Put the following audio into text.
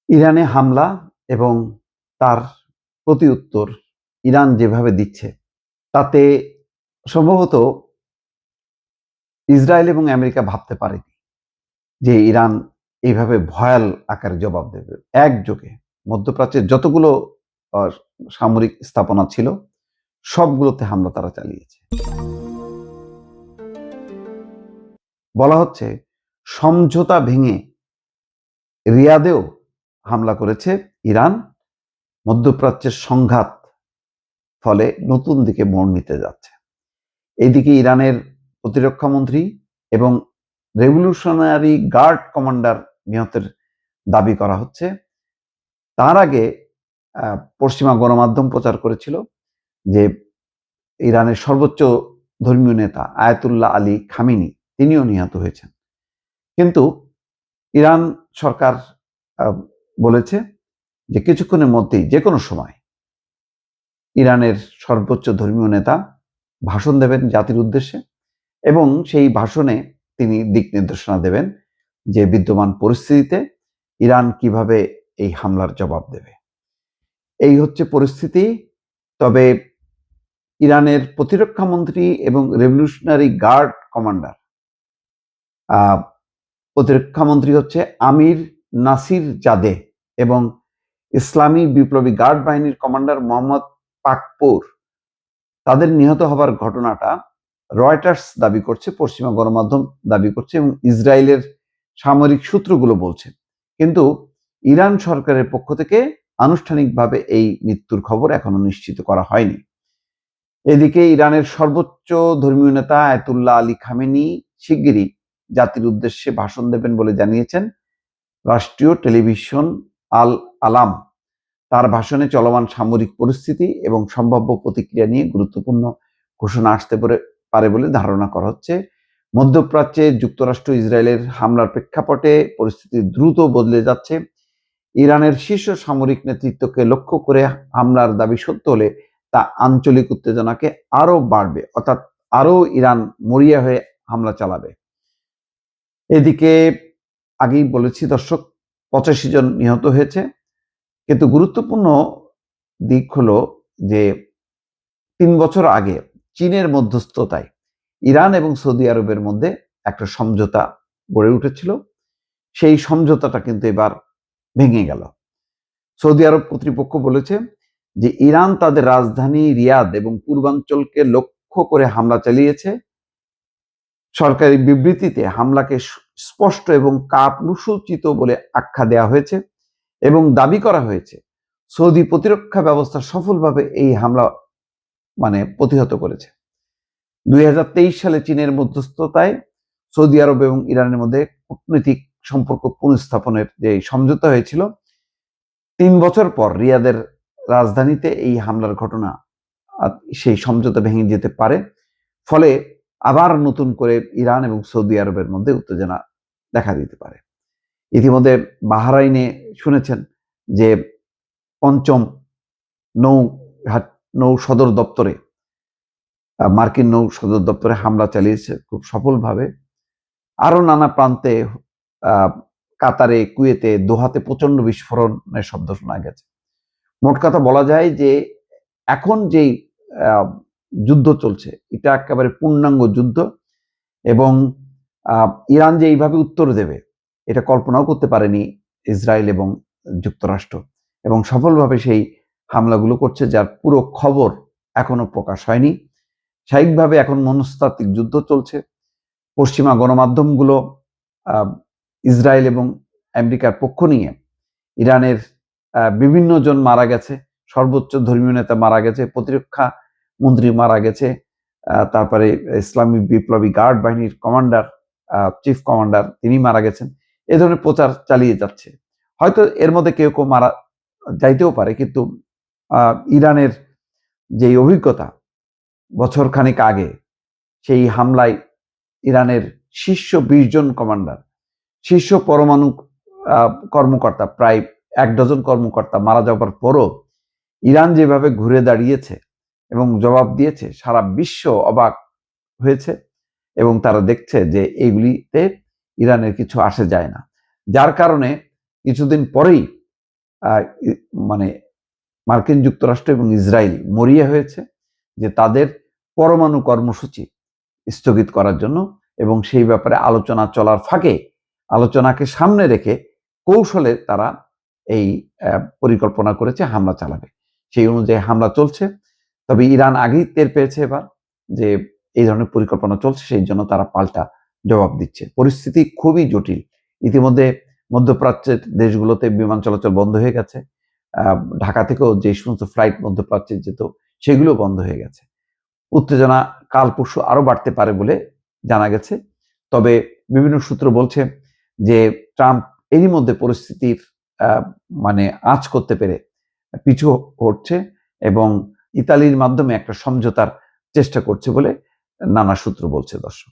ইরানে হামলা এবং তার প্রতিউত্তর ইরান যেভাবে দিচ্ছে তাতে সম্ভবত ইসরায়েল এবং আমেরিকা ভাবতে পারেনি যে ইরান এইভাবে ভয়াল আকারে জবাব দেবে। একযোগে মধ্যপ্রাচ্যের যতগুলো আহ, সামরিক স্থাপনা ছিল সবগুলোতে হামলা তারা চালিয়েছে। বলা হচ্ছে সমঝোতা ভেঙে রিয়াদেও হামলা করেছে ইরান। মধ্যপ্রাচ্যের সংঘাত ফলে নতুন দিকে মোড় নিতে যাচ্ছে। এইদিকে ইরানের প্রতিরক্ষা মন্ত্রী এবং রেভলিউশনারি গার্ড কমান্ডার নিহতের দাবি করা হচ্ছে। তার আগে পশ্চিমা গণমাধ্যম প্রচার করেছিল যে ইরানের সর্বোচ্চ ধর্মীয় নেতা আয়াতুল্লাহ আলী খামেনি তিনিও নিহত হয়েছেন। কিন্তু ইরান সরকার বলেছে যে কিছুক্ষণের মধ্যেই যে কোনো সময় ইরানের সর্বোচ্চ ধর্মীয় নেতা ভাষণ দেবেন জাতির উদ্দেশ্যে এবং সেই ভাষণে তিনি দিক নির্দেশনা দেবেন যে বিদ্যমান পরিস্থিতিতে ইরান কিভাবে এই হামলার জবাব দেবে। এই হচ্ছে পরিস্থিতি। তবে ইরানের প্রতিরক্ষা মন্ত্রী এবং রেভলিউশনারি গার্ড কমান্ডার প্রতিরক্ষা মন্ত্রী হচ্ছে আমির নাসির জাদে এবং ইসলামী বিপ্লবী গার্ড বাহিনীর কমান্ডার মোহাম্মদ পাকপুর, তাদের নিহত হবার ঘটনাটা রয়টার্স দাবি করছে, পশ্চিমা গণমাধ্যম দাবি করছে এবং ইসরায়েলের সামরিক সূত্রগুলো বলছে। কিন্তু ইরান সরকারের পক্ষ থেকে আনুষ্ঠানিকভাবে এই মৃত্যুর খবর এখনো নিশ্চিত করা হয়নি। এদিকে ইরানের সর্বোচ্চ ধর্মীয় নেতা আয়াতুল্লাহ আলী খামেনি শিগগিরই জাতির উদ্দেশ্যে ভাষণ দেবেন বলে জানিয়েছেন রাষ্ট্রীয় টেলিভিশন আল আলাম। তার ভাষণে চলমান সামরিক পরিস্থিতি এবং সম্ভাব্য প্রতিক্রিয়া নিয়ে গুরুত্বপূর্ণ ঘোষণা আসতে পারে বলে ধারণা করা হচ্ছে। মধ্যপ্রাচ্যে যুক্তরাষ্ট্র ইসরায়েলের হামলার প্রেক্ষাপটে পরিস্থিতি দ্রুত বদলে যাচ্ছে। ইরানের শীর্ষ সামরিক নেতৃত্বকে লক্ষ্য করে হামলার দাবি সত্য হলে তা আঞ্চলিক উত্তেজনাকে আরো বাড়বে, অর্থাৎ আরো ইরান মরিয়া হয়ে হামলা চালাবে। এদিকে আগেই বলেছি দর্শক, 85 জন নিহত হয়েছে। কিন্তু গুরুত্বপূর্ণ দিক হলো যে 3 বছর আগে চীনের মধ্যস্থতায় ইরান এবং সৌদি আরবের মধ্যে একটা সমঝোতা গড়ে উঠেছিল। সেই সমঝোতাটা কিন্তু এবার ভেঙে গেল। সৌদি আরব কর্তৃপক্ষ বলেছে যে ইরান তাদের রাজধানী রিয়াদ এবং পূর্বাঞ্চলকে লক্ষ্য করে হামলা চালিয়েছে। সরকারি বিবৃতিতে হামলাকে স্পষ্ট এবং কাপুরুষোচিত বলে আখ্যা দেওয়া হয়েছে এবং দাবি করা হয়েছে সৌদি প্রতিরক্ষা ব্যবস্থা সফলভাবে এই হামলা প্রতিহত করেছে। 2023 সালে চীনের মধ্যস্থতায় সৌদি আরব এবং ইরানের মধ্যে কূটনৈতিক সম্পর্ক পুনঃস্থাপনের যে সমঝোতা হয়েছিল, 3 বছর পর রিয়াদের রাজধানীতে এই হামলার ঘটনা সেই সমঝোতা ভেঙে যেতে পারে। ফলে আবার নতুন করে ইরান এবং সৌদি আরবের মধ্যে উত্তেজনা দেখা দিতে পারে। ইতিমধ্যে বাহরাইনে শুনেছেন যে 5ম নৌ সদর দপ্তরে মার্কিন নৌ সদর দপ্তরে হামলা চালিয়েছে খুব সফলভাবে। আরো নানা প্রান্তে কাতারে, কুয়েতে, দোহাতে প্রচন্ড বিস্ফোরণের শব্দ শোনা গেছে। মোট কথা বলা যায় যে এখন যেই যুদ্ধ চলছে এটা একেবারে পূর্ণাঙ্গ যুদ্ধ এবং ইরান যে এইভাবে উত্তর দেবে এটা কল্পনাও করতে পারেনি ইসরায়েল এবং যুক্তরাষ্ট্র, এবং সফলভাবে সেই হামলাগুলো করছে যার পুরো খবর এখনো প্রকাশ হয়নি। স্বাভাবিকভাবে এখন মনস্তাত্ত্বিক যুদ্ধ চলছে। পশ্চিমা গণমাধ্যমগুলো ইসরায়েল এবং আমেরিকার পক্ষ নিয়ে ইরানের বিভিন্ন জন মারা গেছে, সর্বোচ্চ ধর্মীয় নেতা মারা গেছে, প্রতিরক্ষা মন্ত্রী মারা গেছে, তারপরে ইসলামী বিপ্লবী গার্ড বাহিনীর কমান্ডার, চিফ কমান্ডার তিনি মারা গেছেন, এ ধরনের প্রচার চালিয়ে যাচ্ছে। হয়তো এর মধ্যে কেউ কেউ মারা যাইতেও পারে, কিন্তু ইরানের যে অভিজ্ঞতা বছর খানিক আগে সেই হামলায় ইরানের শীর্ষ 20 জন কমান্ডার, শীর্ষ পরমাণু কর্মকর্তা, প্রায় 1 ডজন কর্মকর্তা মারা যাওয়ার পরও ইরান যেভাবে ঘুরে দাঁড়িয়েছে এবং জবাব দিয়েছে, সারা বিশ্ব অবাক হয়েছে এবং তারা দেখছে যে এইগুলিতে ইরানের কিছু আসে যায় না। যার কারণে কিছুদিন পরেই মানে মার্কিন যুক্তরাষ্ট্র এবং ইসরায়েল মরিয়া হয়েছে যে তাদের পরমাণু কর্মসূচি স্থগিত করার জন্য, এবং সেই ব্যাপারে আলোচনা চলার ফাঁকে আলোচনাকে সামনে রেখে কৌশলে তারা এই পরিকল্পনা করেছে হামলা চালাবে। সেই অনুযায়ী হামলা চলছে। তবে ইরান আগেই টের পেয়েছে এবার যে এই ধরনের পরিকল্পনা চলছে, সেই জন্য তারা পাল্টা জবাব দিচ্ছে। পরিস্থিতি খুবই জটিল। ইতিমধ্যে মধ্যপ্রাচ্যের দেশগুলোতে বিমান চলাচল বন্ধ হয়ে গেছে। ঢাকা থেকেও যে সমস্ত ফ্লাইট মধ্যপ্রাচ্যে যেত সেগুলো বন্ধ হয়ে গেছে। উত্তেজনা কাল পরশু আরো বাড়তে পারে বলে জানা গেছে। তবে বিভিন্ন সূত্র বলছে যে ট্রাম্প এরই মধ্যে পরিস্থিতির মানে আঁচ করতে পেরে পিছু হটছে এবং ইতালির মাধ্যমে একটা সমঝোতার চেষ্টা করছে বলে নানা সূত্র বলছে। দর্শক।